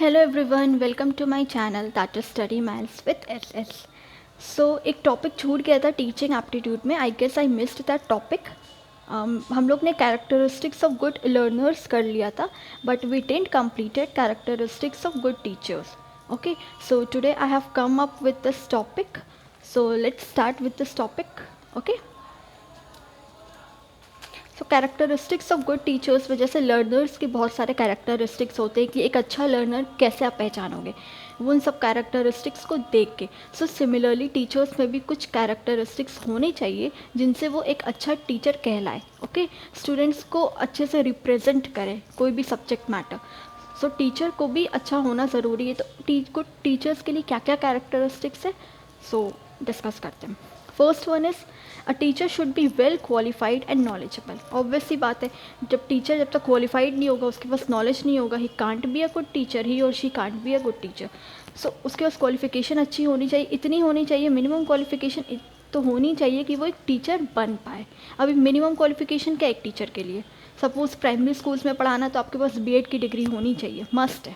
Hello everyone, welcome to my channel that is study maths with S. So एक topic छूट गया था teaching aptitude में। I guess I missed that topic. हम लोग ने कैरेक्टरिस्टिक्स ऑफ गुड लर्नर्स कर लिया था, but we didn't completed characteristics of good teachers. Okay, so today I have come up with this topic. So let's start with this topic. Okay, so characteristics of good teachers में जैसे learners के बहुत सारे characteristics होते हैं कि एक अच्छा लर्नर कैसे आप पहचानोगे, वो उन सब कैरेक्टरिस्टिक्स को देख के। सो सिमिलरली टीचर्स में भी कुछ कैरेक्टरिस्टिक्स होने चाहिए जिनसे वो एक अच्छा टीचर कहलाए। ओके, स्टूडेंट्स को अच्छे से रिप्रेजेंट करे कोई भी सब्जेक्ट मैटर। सो टीचर को भी अच्छा होना ज़रूरी है। तो गुड टीचर्स के लिए क्या क्या कैरेक्टरिस्टिक्स है, सो डिस्कस करते हैं। First one is a teacher should be well qualified and knowledgeable. Obvious सी बात है, जब तक क्वालिफाइड नहीं होगा, उसके पास नॉलेज नहीं होगा, he can't be a good teacher, he और she can't be a good teacher. So उसके पास क्वालिफिकेशन अच्छी होनी चाहिए, इतनी होनी चाहिए, मिनिमम क्वालिफिकेशन तो होनी चाहिए कि वो एक टीचर बन पाए। अभी मिनिमम क्वालिफिकेशन क्या एक टीचर के लिए? सपोज़ प्राइमरी स्कूल्स में पढ़ाना तो आपके पास बीएड की डिग्री होनी चाहिए, मस्ट है।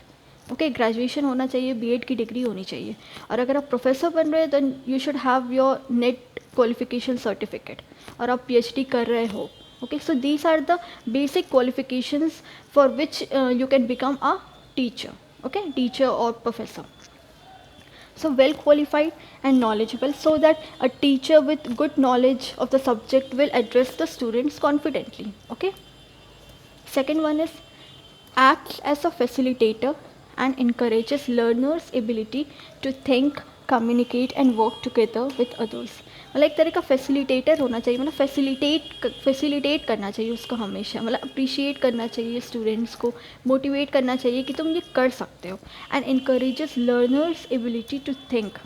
ओके, ग्रेजुएशन होना चाहिए, बीएड की डिग्री होनी चाहिए। और अगर आप प्रोफेसर बन रहे हैं then you should have your NET qualification certificate, और आप पीएचडी कर रहे हो। Okay, so these are the basic qualifications for which you can become a teacher. Okay, teacher और professor. So well qualified and knowledgeable, so that a teacher with good knowledge of the subject will address the students confidently. Okay, second one is acts as a facilitator and encourages learners ability to think, communicate and work together with others. मतलब एक तरह का facilitator होना चाहिए, मतलब facilitate करना चाहिए उसको हमेशा, मतलब अप्रिशिएट करना चाहिए स्टूडेंट्स को, मोटिवेट करना चाहिए कि तुम ये कर सकते हो। And encourages learners ability to think,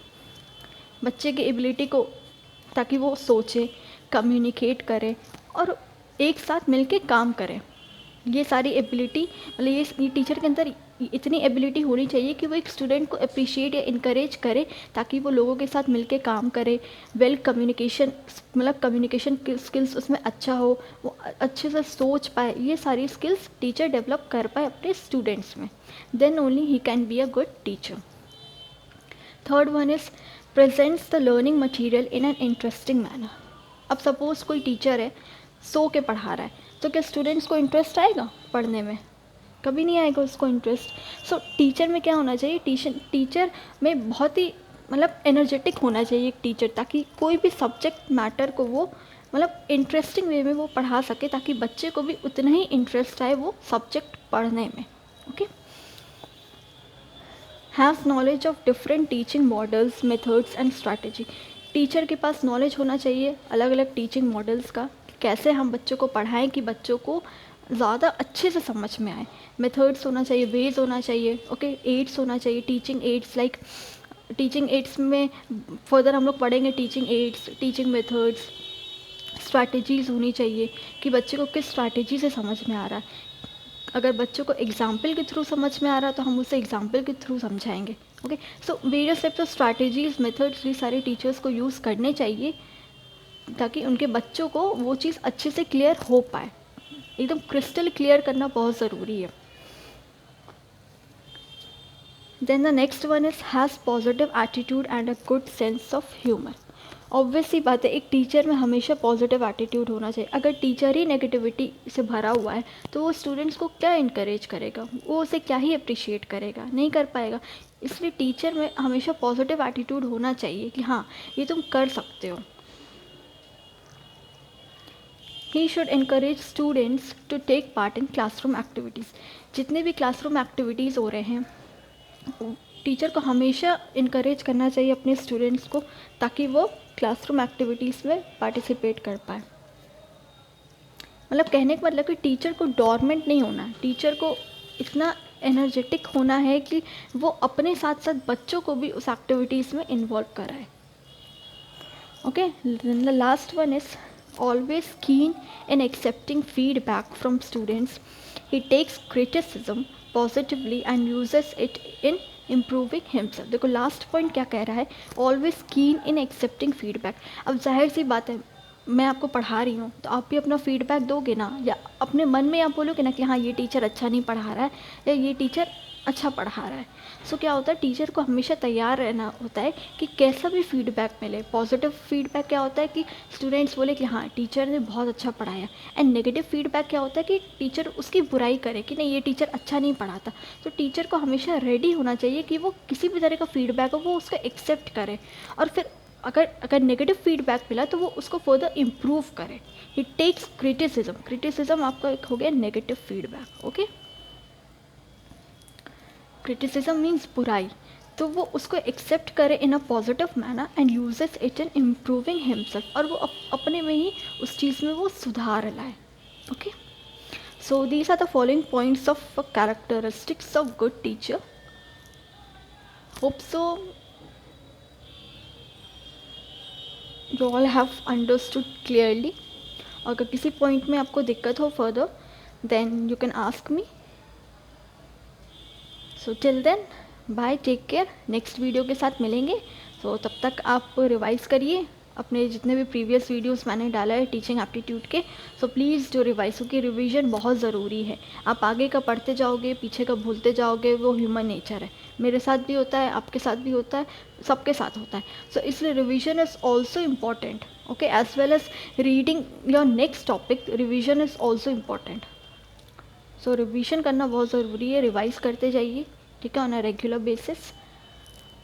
बच्चे की एबिलिटी को, ताकि वो सोचे, कम्युनिकेट करे और एक साथ मिलके काम करें। ये सारी एबिलिटी, मतलब ये टीचर के अंदर इतनी एबिलिटी होनी चाहिए कि वो एक स्टूडेंट को अप्रिशिएट या इनकरेज करे, ताकि वो लोगों के साथ मिलके काम करे। वेल कम्युनिकेशन, मतलब कम्युनिकेशन स्किल्स उसमें अच्छा हो, वो अच्छे से सोच पाए, ये सारी स्किल्स टीचर डेवलप कर पाए अपने स्टूडेंट्स में, then only he can be a good teacher. Third one is presents the learning material in an interesting manner. अब सपोज़ कोई टीचर है, सो के पढ़ा रहा है, तो क्या स्टूडेंट्स को इंटरेस्ट आएगा पढ़ने में? कभी नहीं आएगा उसको इंटरेस्ट. सो टीचर में क्या होना चाहिए, टीचर में बहुत ही मतलब एनर्जेटिक होना चाहिए एक टीचर, ताकि कोई भी सब्जेक्ट मैटर को वो मतलब इंटरेस्टिंग वे में वो पढ़ा सके, ताकि बच्चे को भी उतना ही इंटरेस्ट आए वो सब्जेक्ट पढ़ने में. Okay, has knowledge of different teaching models, methods and strategy. Teacher के पास नॉलेज होना चाहिए अलग अलग टीचिंग मॉडल्स का, कैसे हम बच्चों को पढ़ाएं कि बच्चों को ज़्यादा अच्छे से समझ में आए. मेथड्स होना चाहिए, वेज होना चाहिए. ओके, एड्स होना चाहिए, teaching ads, like teaching ads में फर्दर हम लोग पढ़ेंगे teaching ads, teaching methods, strategies होनी चाहिए कि बच्चे को किस स्ट्रैटेजी से समझ में आ रहा है. अगर बच्चों को एग्जाम्पल के थ्रू समझ में आ रहा है तो हम उसे एग्जाम्पल के थ्रू समझाएंगे. Okay, so various types of strategies, methods ये सारे टीचर्स को यूज़ करने चाहिए, ताकि उनके बच्चों को वो चीज़ अच्छे से क्लियर हो पाए. एकदम क्रिस्टल क्लियर करना बहुत ज़रूरी है. Then the next one is has positive attitude and a good sense of humour. Obvious सी बात है, एक टीचर में हमेशा पॉजिटिव एटीट्यूड होना चाहिए. अगर टीचर ही नेगेटिविटी से भरा हुआ है तो वो स्टूडेंट्स को क्या इनकरेज करेगा, वो उसे क्या ही अप्रिशिएट करेगा, नहीं कर पाएगा. इसलिए टीचर में हमेशा पॉजिटिव एटीट्यूड होना चाहिए कि हाँ ये तुम कर सकते हो. He should encourage students to take part in classroom activities. जितने भी क्लासरूम एक्टिविटीज़ हो रहे हैं, टीचर को हमेशा इनकरेज करना चाहिए अपने स्टूडेंट्स को, ताकि वो क्लासरूम एक्टिविटीज़ में पार्टिसिपेट कर पाए. मतलब कहने का मतलब कि टीचर को डोरमेंट नहीं होना है, टीचर को इतना एनर्जेटिक होना है कि वो अपने साथ साथ बच्चों को भी उस एक्टिविटीज़ में इन्वॉल्व कराए. Okay, the last one is always keen in accepting feedback from students. He takes criticism positively and uses it in improving himself. देखो लास्ट पॉइंट क्या कह रहा है, always keen in accepting feedback. अब जाहिर सी बात है, मैं आपको पढ़ा रही हूँ तो आप भी अपना फीडबैक दोगे ना, या अपने मन में आप बोलोगे ना कि हाँ ये टीचर अच्छा नहीं पढ़ा रहा है, या ये टीचर अच्छा पढ़ा रहा है। सो क्या होता है, टीचर को हमेशा तैयार रहना होता है कि कैसा भी फीडबैक मिले। पॉजिटिव फीडबैक क्या होता है कि स्टूडेंट्स बोले कि हाँ टीचर ने बहुत अच्छा पढ़ाया, एंड नेगेटिव फीडबैक क्या होता है कि टीचर उसकी बुराई करे कि नहीं ये टीचर अच्छा नहीं पढ़ाता। तो टीचर को हमेशा रेडी होना चाहिए कि वो किसी भी तरह का फीडबैक हो वो उसको एक्सेप्ट करे, और फिर अगर अगर नेगेटिव फीडबैक मिला तो वो उसको फर्दर इम्प्रूव करे। ही टेक्स क्रिटिसिज्म, क्रिटिसिज्म आपका एक हो गया negative feedback. Okay, criticism means बुराई, तो वो उसको एक्सेप्ट करे in a positive manner and uses it in improving himself, और वो अपने में ही उस चीज़ में वो सुधार लाए। Okay, so these are the following points of characteristics of good teacher. Hope so you all have understood clearly. अगर किसी पॉइंट में आपको दिक्कत हो further, then you can ask me. So till then bye, take care, next video के साथ मिलेंगे। सो तब तक आप रिवाइज़ करिए अपने जितने भी प्रीवियस वीडियोस मैंने डाला है टीचिंग एप्टीट्यूड के। सो प्लीज़ जो रिवाइज, क्योंकि रिवीजन बहुत ज़रूरी है। आप आगे का पढ़ते जाओगे पीछे का भूलते जाओगे, वो ह्यूमन नेचर है। मेरे साथ भी होता है, आपके साथ भी होता है, सबके साथ होता है। सो इसलिए revision is also important. Okay, as well as reading your next topic, revision is also important. So revision करना बहुत ज़रूरी है, रिवाइज करते जाइए, ठीक है, ऑन अ रेगुलर बेसिस।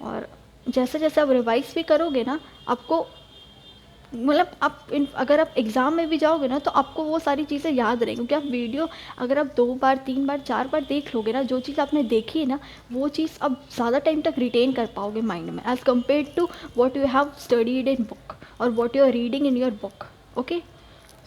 और जैसे जैसे आप रिवाइज भी करोगे ना, आपको मतलब आप अगर आप एग्ज़ाम में भी जाओगे ना तो आपको वो सारी चीज़ें याद रहेंगी, क्योंकि आप वीडियो अगर आप 2 बार 3 बार 4 बार देख लोगे ना, जो चीज़ आपने देखी है ना वो चीज़ आप ज़्यादा टाइम तक रिटेन कर पाओगे माइंड में, as compare to what you have studied in book और what you are reading in your book. Okay,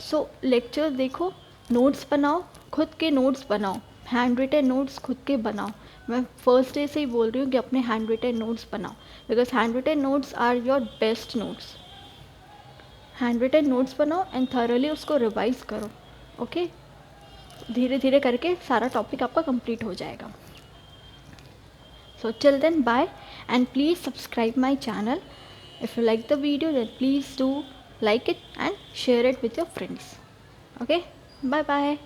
so lecture देखो, नोट्स बनाओ, खुद के नोट्स बनाओ, हैंड रिटन नोट्स खुद के बनाओ। मैं फर्स्ट डे से ही बोल रही हूँ कि अपने हैंड रिटन नोट्स बनाओ, because handwritten notes are your best notes. Handwritten notes बनाओ एंड थॉरली उसको रिवाइज करो। ओके, धीरे धीरे करके सारा टॉपिक आपका कंप्लीट हो जाएगा। So till then bye, and please subscribe my channel. If you like the video then please do like it and share it with your friends. Okay, bye bye.